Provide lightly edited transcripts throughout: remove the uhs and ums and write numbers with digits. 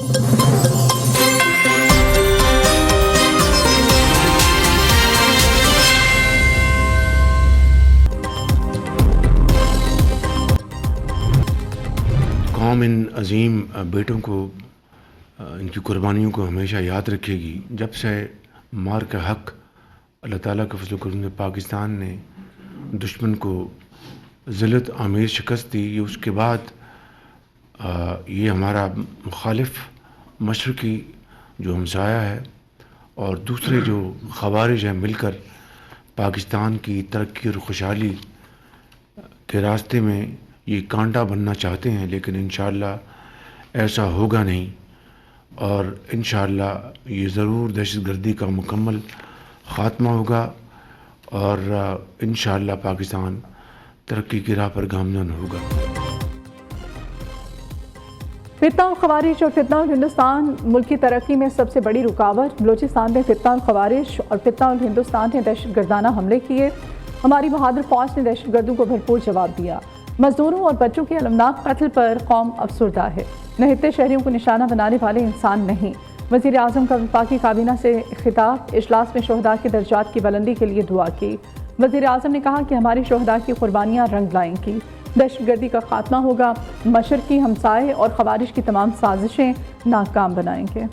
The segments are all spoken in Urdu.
قوم ان عظیم بیٹوں کو، ان کی قربانیوں کو ہمیشہ یاد رکھے گی۔ جب سے مار کا حق اللہ تعالیٰ کے فضل و کرم سے پاکستان نے دشمن کو ذلت آمیز شکست دی، اس کے بعد یہ ہمارا مخالف مشرقی جو ہمسایہ ہے اور دوسرے جو خوارج ہیں مل کر پاکستان کی ترقی اور خوشحالی کے راستے میں یہ کانٹا بننا چاہتے ہیں، لیکن انشاءاللہ ایسا ہوگا نہیں، اور انشاءاللہ یہ ضرور دہشت گردی کا مکمل خاتمہ ہوگا، اور انشاءاللہ پاکستان ترقی کی راہ پر گامزن ہوگا۔ فتنہ الخوارج اور فتنہ الہندوستان ملک کی ترقی میں سب سے بڑی رکاوٹ۔ بلوچستان میں فتنہ الخوارج اور فتنہ الہندوستان نے دہشت گردانہ حملے کیے۔ ہماری بہادر فوج نے دہشت گردوں کو بھرپور جواب دیا۔ مزدوروں اور بچوں کے المناک قتل پر قوم افسردہ ہے۔ نہتے شہریوں کو نشانہ بنانے والے انسان نہیں۔ وزیر اعظم کا وفاقی کابینہ سے خطاب، اجلاس میں شہداء کے درجات کی بلندی کے لیے دعا کی۔ وزیر اعظم نے کہا کہ ہمارے شہداء کی قربانیاں رنگ لائیں گی، دہشت گردی کا خاتمہ ہوگا، مشرقی ہمسائے اور خوارج کی تمام سازشیں ناکام بنائیں گے۔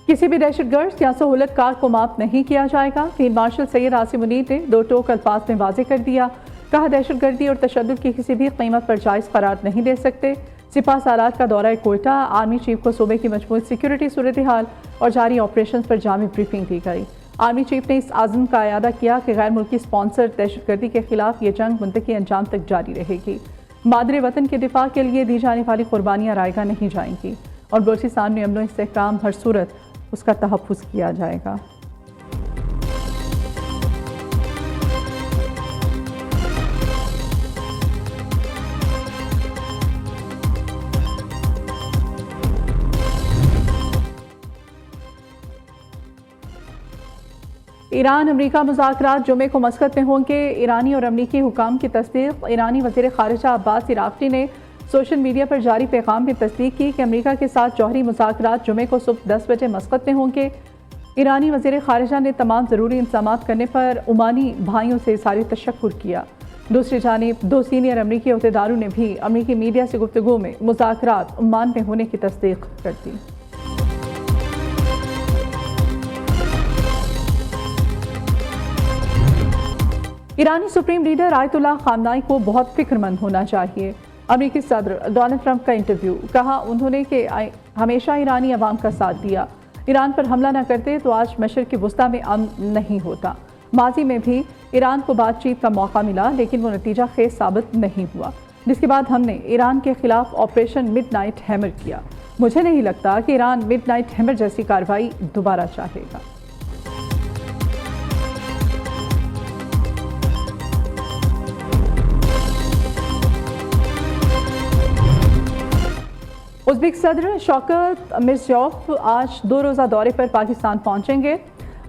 کسی بھی دہشت گرد یا سہولت کار کو معاف نہیں کیا جائے گا۔ فیلڈ مارشل سید عاصم منیر نے دو ٹوک الفاظ میں واضح کر دیا، کہا دہشت گردی اور تشدد کی کسی بھی قیمت پر جائز قرار نہیں دے سکتے۔ سپاہ سالار کا دورہ کوئٹہ، آرمی چیف کو صوبے کی مجموعی سیکیورٹی صورتحال اور جاری آپریشنز پر جامع بریفنگ دی گئی۔ آرمی چیف نے اس عزم کا اعادہ کیا کہ غیر ملکی سپانسر دہشت گردی کے خلاف یہ جنگ منطقی انجام تک جاری رہے گی۔ مادر وطن کے دفاع کے لیے دی جانے والی قربانیاں رائیگاں نہیں جائیں گی، اور بلوچستان میں امن و استحکام ہر صورت اس کا تحفظ کیا جائے گا۔ ایران امریکہ مذاکرات جمعے کو مسقط میں ہوں گے۔ ایرانی اور امریکی حکام کی تصدیق۔ ایرانی وزیر خارجہ عباس عراقچی نے سوشل میڈیا پر جاری پیغام میں تصدیق کی کہ امریکہ کے ساتھ جوہری مذاکرات جمعے کو صبح 10 بجے مسقط میں ہوں گے۔ ایرانی وزیر خارجہ نے تمام ضروری انتظامات کرنے پر عمانی بھائیوں سے اظہار تشکر کیا۔ دوسری جانب دو سینئر امریکی عہدیداروں نے بھی امریکی میڈیا سے گفتگو میں مذاکرات عمان میں ہونے کی تصدیق کر دی۔ ایرانی سپریم لیڈر آیت اللہ خامنائی کو بہت فکر مند ہونا چاہیے۔ امریکی صدر ڈونلڈ ٹرمپ کا انٹرویو، کہا انہوں نے کہ ہمیشہ ایرانی عوام کا ساتھ دیا، ایران پر حملہ نہ کرتے تو آج مشرق وسطیٰ میں امن نہیں ہوتا۔ ماضی میں بھی ایران کو بات چیت کا موقع ملا، لیکن وہ نتیجہ خیز ثابت نہیں ہوا، جس کے بعد ہم نے ایران کے خلاف آپریشن مڈ نائٹ ہیمر کیا۔ مجھے نہیں لگتا کہ ایران مڈ نائٹ ہیمر جیسی کارروائی دوبارہ چاہے گا۔ ازبک صدر شوکت مرزیوف آج 2 روزہ دورے پر پاکستان پہنچیں گے۔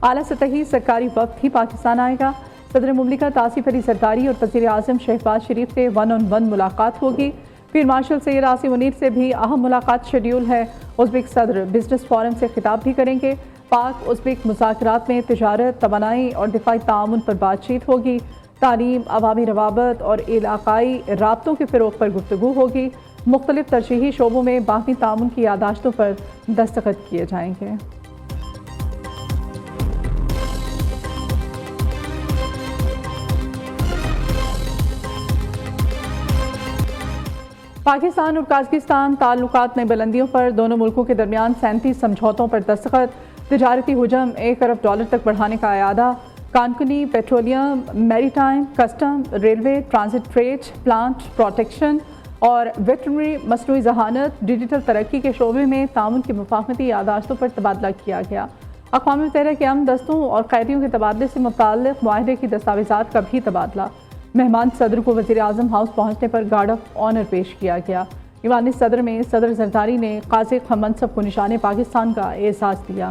اعلیٰ سطحی سرکاری وفد ہی پاکستان آئے گا۔ صدر مملکت آصف علی زرداری اور وزیر اعظم شہباز شریف سے 1 on 1 ملاقات ہوگی۔ فیلڈ مارشل سید عاصم منیر سے بھی اہم ملاقات شیڈیول ہے۔ ازبک صدر بزنس فورم سے خطاب بھی کریں گے۔ پاک ازبک مذاکرات میں تجارت، توانائی اور دفاعی تعاون پر بات چیت ہوگی۔ تعلیم، عوامی روابط اور علاقائی رابطوں کے فروغ پر گفتگو ہوگی۔ مختلف ترجیحی شعبوں میں باہمی تعاون کی یادداشتوں پر دستخط کیے جائیں گے۔ پاکستان اور قازقستان تعلقات میں بلندیوں پر، دونوں ملکوں کے درمیان 37 سمجھوتوں پر دستخط۔ تجارتی حجم $1 ارب تک بڑھانے کا اعادہ۔ کانکنی، petroleum, maritime, custom, railway, transit trade, plant protection اور ویٹرنری، مصنوعی ذہانت، ڈیجیٹل ترقی کے شعبے میں تعاون کی مفاہمتی یادداشتوں پر تبادلہ کیا گیا۔ اقوام متحدہ کے امن دستوں اور قیدیوں کے تبادلے سے متعلق معاہدے کی دستاویزات کا بھی تبادلہ۔ مہمان صدر کو وزیر اعظم ہاؤس پہنچنے پر گارڈ آف آنر پیش کیا گیا۔ ایوان صدر میں صدر زرداری نے قازق ہم منصب کو نشان پاکستان کا اعزاز دیا۔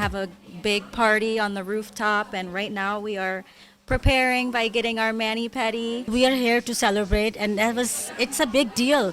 Have a big party on the rooftop, and right now we are preparing by getting our mani-pedi. We are here to celebrate, and it's a big deal.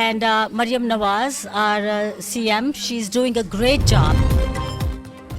and Maryam Nawaz, our CM, she's doing a great job.